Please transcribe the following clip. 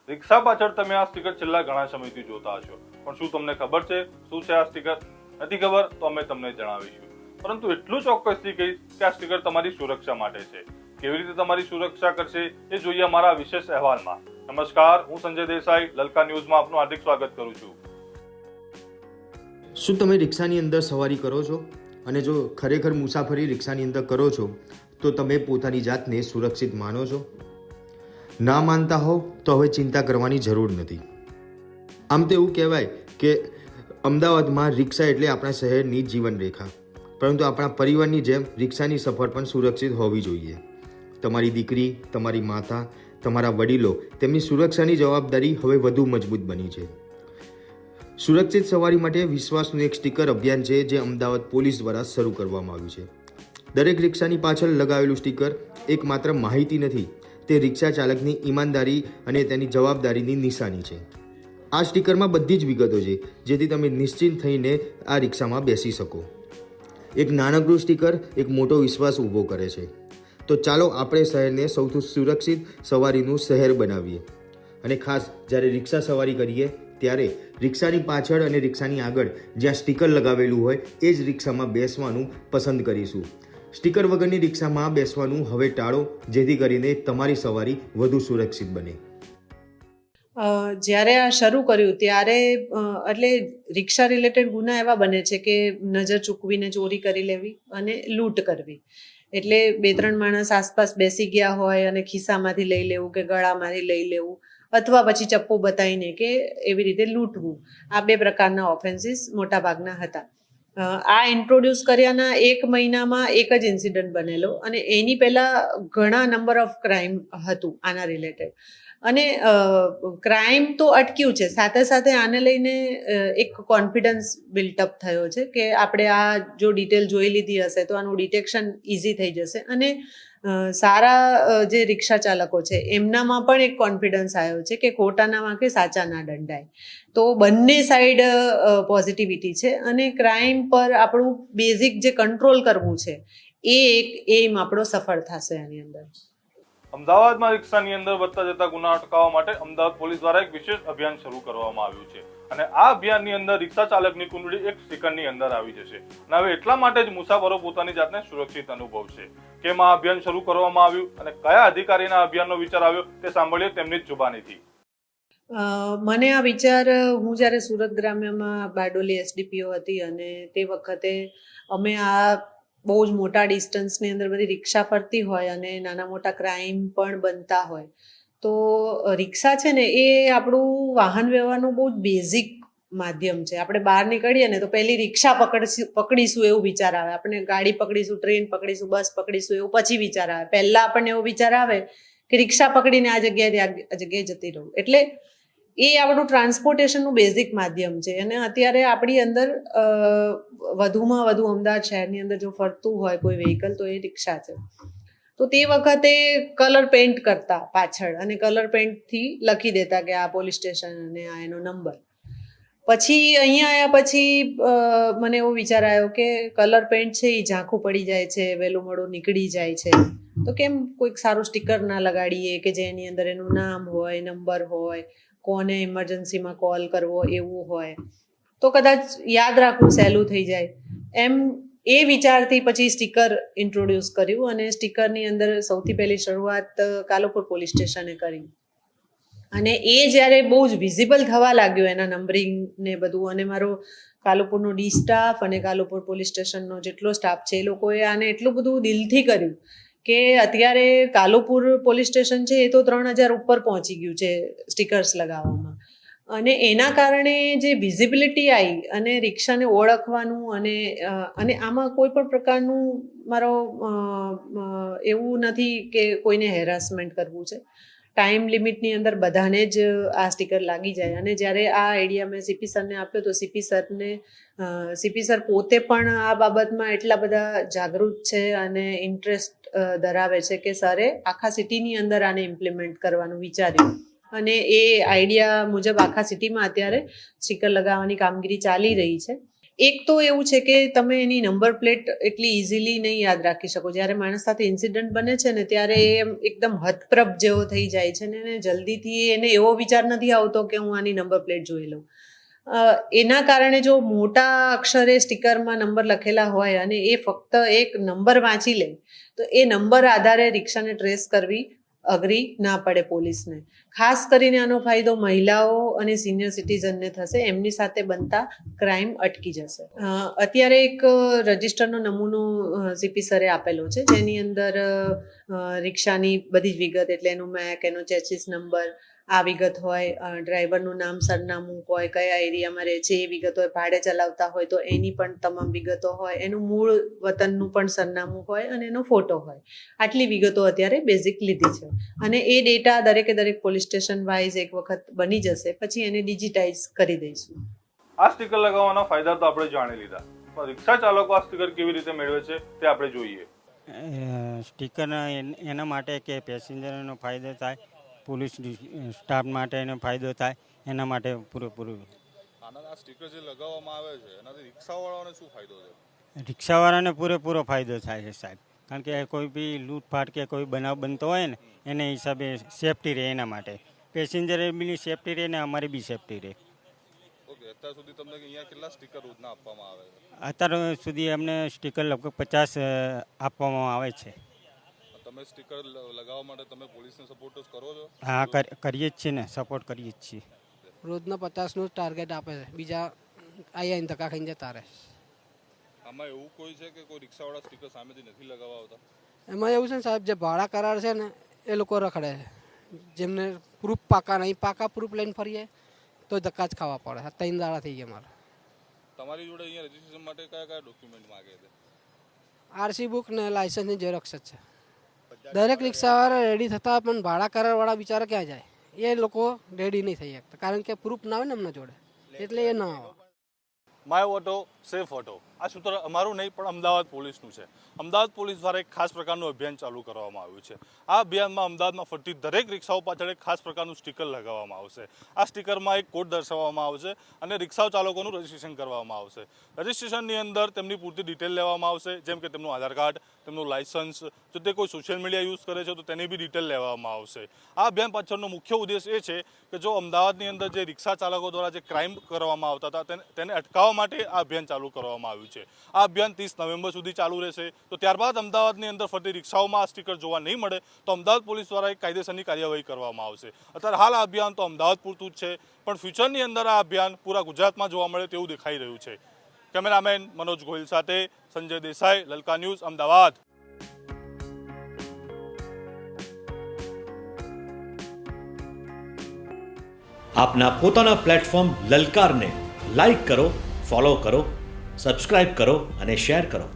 રિક્ષા પાછળ તમે આ સ્ટીકર છેલ્લા ઘણા સમયથી જોતા હશો, પણ શું તમને ખબર છે શું છે આ સ્ટીકર? નથી ખબર તો અમે તમને જણાવીશું, પરંતુ એટલું ચોક્કસથી કહીશ કે આ સ્ટીકર તમારી સુરક્ષા માટે છે. કેવી રીતે તમારી સુરક્ષા કરશે એ જોઈએ અમારા વિશેષ અહેવાલમાં. નમસ્કાર, હું સંજય દેસાઈ, લલકા ન્યૂઝમાં આપનું હાર્દિક સ્વાગત કરું છું. શું તમે રિક્ષાની અંદર સવારી કરો છો? અને જો ખરેખર મુસાફરી રિક્ષાની અંદર કરો છો તો તમે પોતાની જાતને સુરક્ષિત માનો છો? ના માનતા હોવ તો હવે ચિંતા કરવાની જરૂર નથી. આમ તો એવું કહેવાય કે અમદાવાદમાં રિક્ષા એટલે આપણા શહેરની જીવનરેખા, પરંતુ આપણા પરિવારની જેમ રિક્ષાની સફર પણ સુરક્ષિત હોવી જોઈએ. તમારી દીકરી, તમારી માતા, તમારા વડીલો, તેમની સુરક્ષાની જવાબદારી હવે વધુ મજબૂત બની છે. સુરક્ષિત સવારી માટે વિશ્વાસનું એક સ્ટીકર અભિયાન છે જે અમદાવાદ પોલીસ દ્વારા શરૂ કરવામાં આવ્યું છે. દરેક રિક્ષાની પાછળ લગાવેલું સ્ટીકર એક માત્ર માહિતી નથી, તે રિક્ષા ચાલકની ઈમાનદારી અને તેની જવાબદારીની નિશાની છે. આ સ્ટીકરમાં બધી જ વિગતો છે જેથી તમે નિશ્ચિંત થઈને આ રિક્ષામાં બેસી શકો. એક નાનકડું સ્ટીકર એક મોટો વિશ્વાસ ઊભો કરે છે. તો ચાલો આપણે શહેરને સૌથી સુરક્ષિત સવારીનું શહેર બનાવીએ. અને ખાસ જ્યારે રિક્ષા સવારી કરીએ ત્યારે રિક્ષાની પાછળ અને રિક્ષાની આગળ જ્યાં સ્ટીકર લગાવેલું હોય એ જ રિક્ષામાં બેસવાનું પસંદ કરીશું. સ્ટીકર વગરની રિક્ષામાં બેસવાનું હવે ટાળો, જેથી કરીને તમારી સવારી વધુ સુરક્ષિત બને. જ્યારે આ શરૂ કર્યું ત્યારે એટલે રિક્ષા રિલેટેડ ગુના એવા બને છે કે નજર ચૂકવીને ચોરી કરી લેવી અને લૂંટ કરવી. એટલે 2-3 માણસ આસપાસ બેસી ગયા હોય અને ખિસ્સામાંથી લઈ લેવું કે ગળામાંથી લઈ લેવું, અથવા પછી ચપ્પુ બતાવીને કે એવી રીતે લૂંટવું. આ 2 પ્રકારના ઓફેન્સીસ મોટાભાગના હતા. આ ઇન્ટ્રોડ્યુસ કર્યાના 1 મહિનામાં એક જ ઇન્સિડન્ટ બનેલો, અને એની પહેલાં ઘણા નંબર ઓફ ક્રાઇમ હતું આના રિલેટેડ. અને ક્રાઇમ તો અટક્યું છે, સાથે સાથે આને લઈને એક કોન્ફિડન્સ બિલ્ટઅપ થયો છે કે આપણે આ જો ડિટેલ જોઈ લીધી હશે તો આનું ડિટેક્શન ઇઝી થઈ જશે. અને સારા જે રિક્ષા ચાલકો છે એમનામાં પણ એક કોન્ફિડન્સ આવ્યો છે કે ખોટાના વાંકે સાચા ના દંડાય. તો બંને સાઈડ પોઝિટિવિટી છે, અને ક્રાઇમ પર આપણું બેઝિક જે કંટ્રોલ કરવું છે એ એક એમ આપણો સફળ થશે આની અંદર. અમદાવાદમાં રિક્ષાની અંદર વધતા જતા ગુના અટકાવવા માટે અમદાવાદ પોલીસ દ્વારા એક વિશેષ અભિયાન શરૂ કરવામાં આવ્યું છે. અને આ અભિયાનની અંદર રિક્ષા ચાલકની કુંડળી એક સ્ટીકરની અંદર આવી જશે. અને હવે એટલા માટે જ મુસાફરો પોતાની જાતને સુરક્ષિત અનુભવશે. કેમ આ અભિયાન શરૂ કરવામાં આવ્યું અને કયા અધિકારીના અભિયાનનો વિચાર આવ્યો તે સાંભળીએ તેમની જ જુબાનીથી. મને આ વિચાર, હું જ્યારે સુરત ગ્રામ્યમાં બારડોલી એસડીપીઓ હતી અને તે વખતે અમે આ બહુ જ મોટા ડિસ્ટન્સની અંદર બધી રિક્ષા ફરતી હોય અને નાના મોટા ક્રાઇમ પણ બનતા હોય, તો રિક્ષા છે ને એ આપણું વાહન વ્યવહારનું બહુ જ બેઝિક માધ્યમ છે. આપણે બહાર નીકળીએ ને તો પહેલી રિક્ષા પકડીશું એવું વિચાર આવે. આપણે ગાડી પકડીશું, ટ્રેન પકડીશું, બસ પકડીશું એવું પછી વિચાર આવે. પહેલાં આપણને એવો વિચાર આવે કે રિક્ષા પકડીને આ જગ્યાએથી આ જગ્યાએ જતી રહું. એટલે એ આપણું ટ્રાન્સપોર્ટેશનનું બેઝિક માધ્યમ છે. અને અત્યારે આપણી અંદર વધુમાં વધુ અમદાવાદ શહેરની અંદર જો ફરતું હોય કોઈ વ્હીકલ તો એ રિક્ષા છે. તો તે વખતે કલર પેઇન્ટ કરતા પાછળ, અને કલર પેઇન્ટથી લખી દેતા કે આ પોલીસ સ્ટેશન અને આ એનો નંબર. પછી અહીંયા આવ્યા પછી મને એવો વિચાર આવ્યો કે કલર પેઇન્ટ છે એ ઝાંખું પડી જાય છે, વહેલું મોડું નીકળી જાય છે, તો કેમ કોઈક સારું સ્ટીકર ના લગાડીએ કે જેની અંદર એનું નામ હોય, નંબર હોય, કોને ઇમરજન્સીમાં કોલ કરવો એવું હોય, તો કદાચ યાદ રાખવું સહેલું થઈ જાય. એમ એ વિચારથી પછી સ્ટીકર ઇન્ટ્રોડ્યુસ કર્યું, અને સ્ટીકરની અંદર સૌથી પહેલી શરૂઆત કાલુપુર પોલીસ સ્ટેશને કરી. અને એ જ્યારે બહુ જ વિઝિબલ થવા લાગ્યું એના નંબરિંગ ને બધું, અને મારો કાલુપુરનો ડી સ્ટાફ અને કાલુપુર પોલીસ સ્ટેશનનો જેટલો સ્ટાફ છે એ લોકોએ આને એટલું બધું દિલથી કર્યું કે અત્યારે કાલુપુર પોલીસ સ્ટેશન છે એ તો 3000 ઉપર પહોંચી ગયું છે સ્ટીકર્સ લગાવવામાં. અને એના કારણે જે વિઝિબિલિટી આવી અને રિક્ષાને ઓળખવાનું, અને આમાં કોઈ પણ પ્રકારનું મારો એવું નથી કે કોઈને હેરાસમેન્ટ કરવું છે. ટાઈમ લિમિટની અંદર બધાને જ આ સ્ટીકર લાગી જાય. અને જ્યારે આ આઈડિયા મેં સીપી સરને આપ્યો તો સીપી સર પોતે પણ આ બાબતમાં એટલા બધા જાગૃત છે અને ઇન્ટરેસ્ટ ધરાવે છે કે સરે આખા સિટીની અંદર આને ઇમ્પ્લિમેન્ટ કરવાનું વિચાર્યું. અને એ આઈડિયા મુજબ આખા સિટીમાં અત્યારે સ્ટીકર લગાવવાની કામગીરી ચાલી રહી છે. એક તો એવું છે કે તમે એની નંબર પ્લેટ એટલી ઇઝીલી નહીં યાદ રાખી શકો. જ્યારે માણસ સાથે ઇન્સિડન્ટ બને છે ને ત્યારે એ એમ એકદમ હતપ્રભ જેવો થઈ જાય છે ને એને જલ્દીથી એને એવો વિચાર નથી આવતો કે હું આની નંબર પ્લેટ જોઈ લઉં. એના કારણે જો મોટા અક્ષરે સ્ટીકરમાં નંબર લખેલા હોય અને એ ફક્ત એક નંબર વાંચી લે તો એ નંબર આધારે રિક્ષાને ટ્રેસ કરવી અઘરી ના પડે પોલીસને. ખાસ કરીને આનો ફાયદો મહિલાઓ અને સિનિયર સિટીઝનને થશે, એમની સાથે બનતા ક્રાઇમ અટકી જશે. અત્યારે એક રજિસ્ટરનો નમૂનો સીપી સરે આપેલો છે જેની અંદર રિક્ષાની બધી જ વિગત એટલે એનું મેક, એનો ચેસિસ નંબર, આ વિગત હોય, ડ્રાઈવરનું નામ, સરનામું હોય, કયા એરિયામાં રહે છે એ વિગત હોય, ભાડે ચલાવતા હોય તો એની પણ તમામ વિગતો હોય, એનું મૂળ વતનનું પણ સરનામું હોય અને એનો ફોટો હોય. આટલી વિગતો અત્યારે બેઝિક લીધી છે અને એ ડેટા દરેકે દરેક પોલીસ સ્ટેશન વાઇઝ એક વખત બની જશે પછી એને ડિજિટાઇઝ કરી દઈશું. આ સ્ટીકર લગાવવાના ફાયદા તો આપણે જાણી લીધા, પણ રિક્ષા ચાલકો આ સ્ટીકર કેવી રીતે મેળવે છે તે આપણે જોઈએ. સ્ટીકર એના માટે કે પેસેન્જરનો ફાયદો થાય, પોલીસ સ્ટાફ માટે એનો ફાયદો થાય, એના માટે પૂરેપૂરું. આ સ્ટીકર જે લગાવવામાં આવે છે એનાથી રિક્ષાવાળાને શું ફાયદો છે? રિક્ષાવાળાને પૂરેપૂરો ફાયદો થાય છે સાહેબ, કારણ કે કોઈ બી લૂંટફાટ કે કોઈ બનાવ બનતો હોય ને એને હિસાબે સેફટી રહે, એના માટે પેસેન્જરે બી સેફટી રહે ને અમારી બી સેફટી રહે. ઓકે, અત્યાર સુધી તમને અહીંયા કેટલા સ્ટીકર રોજના આપવામાં આવે છે? અત્યાર સુધી અમને સ્ટીકર લગભગ 50 આપવામાં આવે છે. તમે સ્ટીકર લગાવવા માટે તમે પોલીસને સપોર્ટ કરો છો? હા, કરીએ જ છીએ ને, સપોર્ટ કરીએ જ છીએ. રોજના 50નું ટાર્ગેટ આપે છે, બીજા અહીંયા ધક્કા ખાઈને જતા રહે. આમાં એવું કોઈ છે કે કોઈ રિક્ષાવાળા સ્ટીકર સામેથી નથી લગાવવા આવતા? એમાં એવું છે ને સાહેબ, જે ભાડા કરાર છે ને એ લોકો રખડે છે, જેમને પ્રૂફ પાકા નહીં, પાકા પ્રૂફ લઈને ફરીએ તો ધક્કા જ ખાવા પડે. 3 દાડા થઈ ગયા મારા. તમારી જોડે અહીંયા રજીસ્ટ્રેશન માટે કયા કયા ડોક્યુમેન્ટ માંગે છે? આરસી બુક ને લાયસન્સની ઝેરોક્ષ જ છે. દરેક રિક્ષાવાળા રેડી થતા પણ ભાડા કરારવાળા બિચારા ક્યાં જાય? એ લોકો રેડી નહીં થઈ શકતા કારણ કે પ્રૂફ ના હોય ને એમના જોડે, એટલે એ ના આવે. માય ઓટો સેફ ઓટો, આ સૂત્ર અમારું નહીં પણ અમદાવાદ પોલીસનું છે. અમદાવાદ પોલીસ દ્વારા એક ખાસ પ્રકારનું અભિયાન ચાલુ કરવામાં આવ્યું છે. આ અભિયાનમાં અમદાવાદમાં ફરતી દરેક રિક્ષાઓ પાછળ એક ખાસ પ્રકારનું સ્ટીકર લગાવવામાં આવશે. આ સ્ટીકરમાં એક કોડ દર્શાવવામાં આવશે અને રિક્ષા ચાલકોનું રજિસ્ટ્રેશન કરવામાં આવશે. રજિસ્ટ્રેશનની અંદર તેમની પૂરતી ડિટેલ લેવામાં આવશે, જેમ કે તેમનું આધાર કાર્ડ, તેમનું લાયસન્સ, જો તે કોઈ સોશિયલ મીડિયા યુઝ કરે છે તો તેની બી ડિટેલ લેવામાં આવશે. આ અભિયાન પાછળનો મુખ્ય ઉદ્દેશ એ છે કે જો અમદાવાદની અંદર જે રિક્ષા ચાલકો દ્વારા જે ક્રાઇમ કરવામાં આવતા હતા તેને અટકાવવા માટે આ અભિયાન ચાલુ કરવામાં આવ્યું છે. આ અભિયાન 30 નવેમ્બર સુધી ચાલુ રહેશે. તો ત્યારબાદ અમદાવાદની અંદર ફરતી રિક્ષાઓમાં આ સ્ટીકર જોવા નહીં મળે તો અમદાવાદ પોલીસ દ્વારા એક કાયદેસરની કાર્યવાહી કરવામાં આવશે. અત્યારે હાલ આ અભિયાન તો અમદાવાદ પૂરતું જ છે, પણ ફ્યુચરની અંદર આ અભિયાન પૂરા ગુજરાતમાં જોવા મળે તેવું દેખાઈ રહ્યું છે. કેમેરામેન મનોજ ગોહિલ સાથે સંજય દેસાઈ, લલકા ન્યૂઝ, અમદાવાદ. આપના પોતાના પ્લેટફોર્મ લલકારને લાઈક કરો, ફોલો કરો, સબસ્ક્રાઇબ કરો અને શેર કરો.